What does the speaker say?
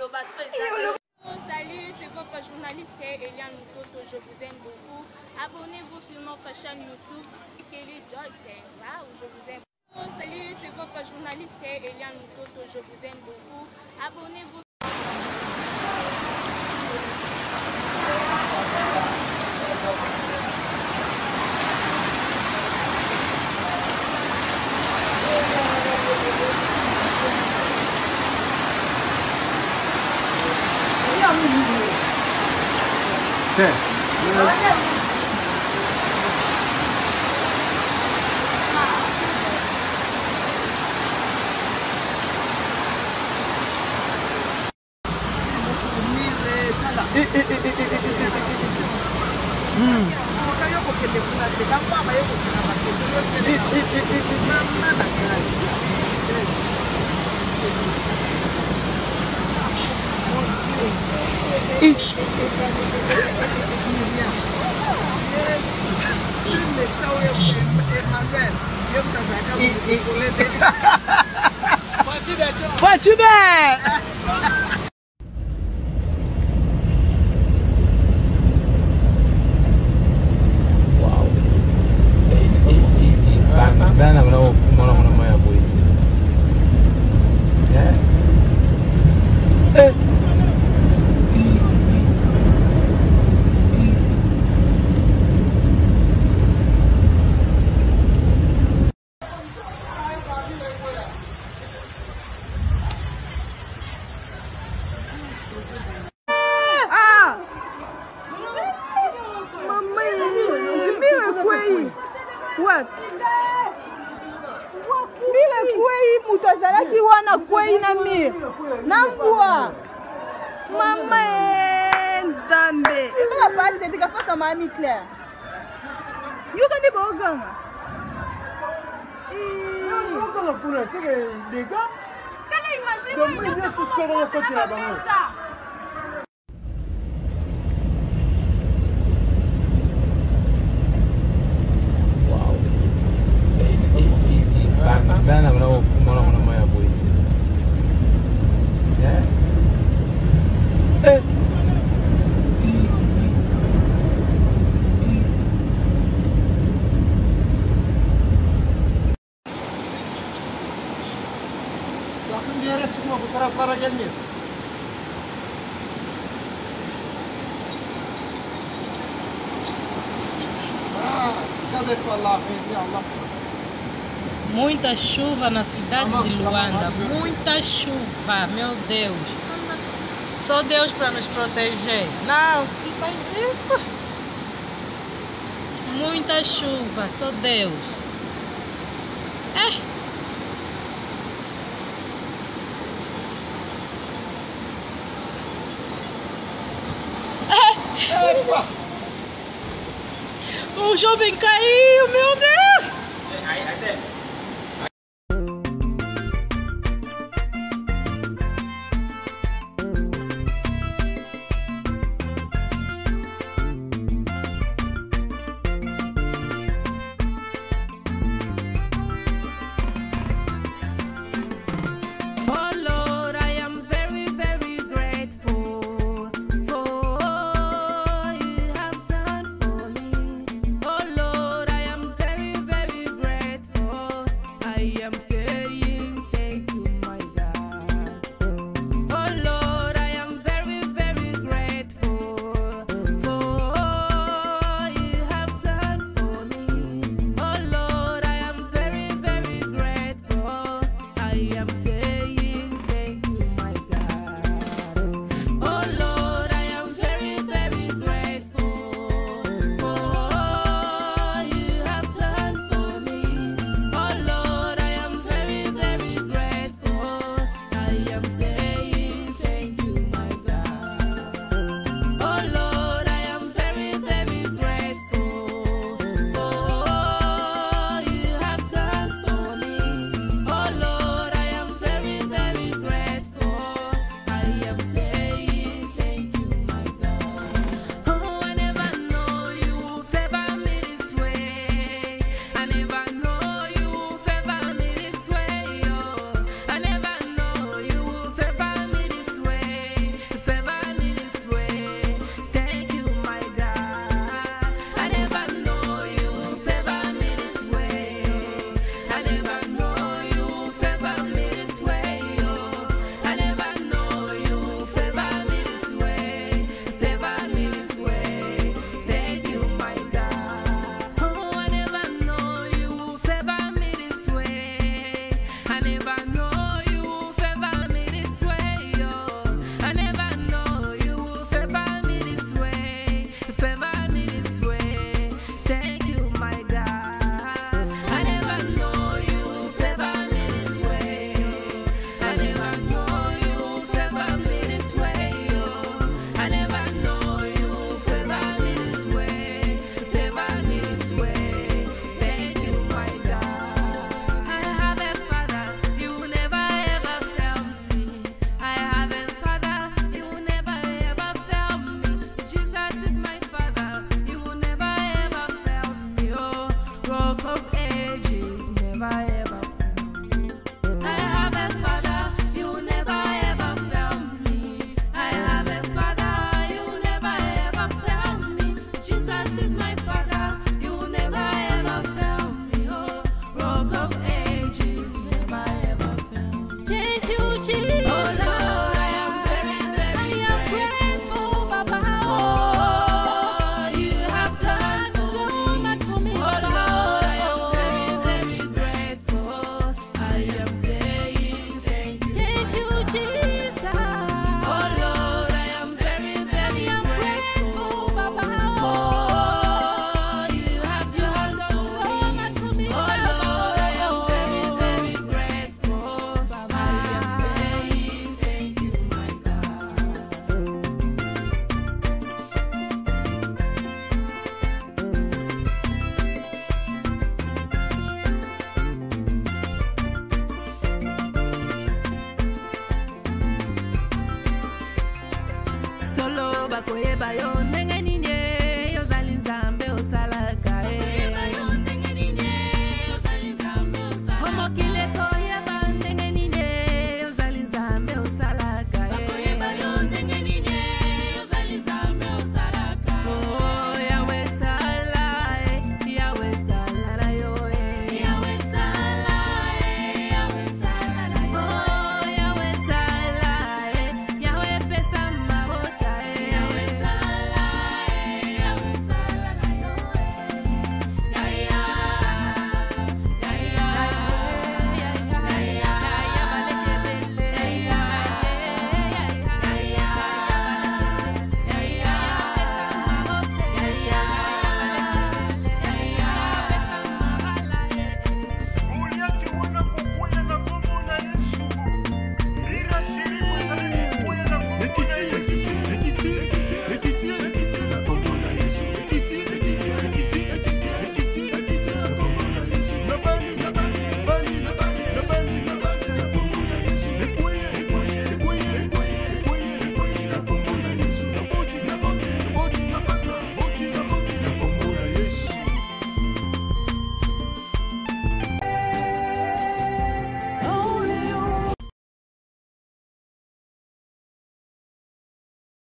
Salut, c'est votre journaliste Eliane Mutoto, je vous aime beaucoup. Abonnez-vous sur notre chaîne YouTube Kelly Joyce. Wow, je vous aime. Salut, c'est votre journaliste Eliane Mutoto, je vous aime beaucoup. Abonnez-vous. What you bet? Wow. Bana mana maya boy. What? Mile kwei mutazalaki wana kwei na mir. Nambua. Mama Nzambe. Eba passe tika fasa mami Claire. Yuka ni boganga. Boganga pula c'est des gars. Quelle imagine ça? Bana mana maya boy. Sakın bir yere çıkma, bu taraflara gelmeyiz. Dikkat et vallahi Feyzi, Allah korusun. Muita chuva na cidade de Luanda, muita chuva, meu Deus. Só Deus para nos proteger. Não, não faz isso. Muita chuva, só Deus. O jovem caiu, meu Deus. Oh Lord, I am very, very grateful. solo bakoyeba yo ndenge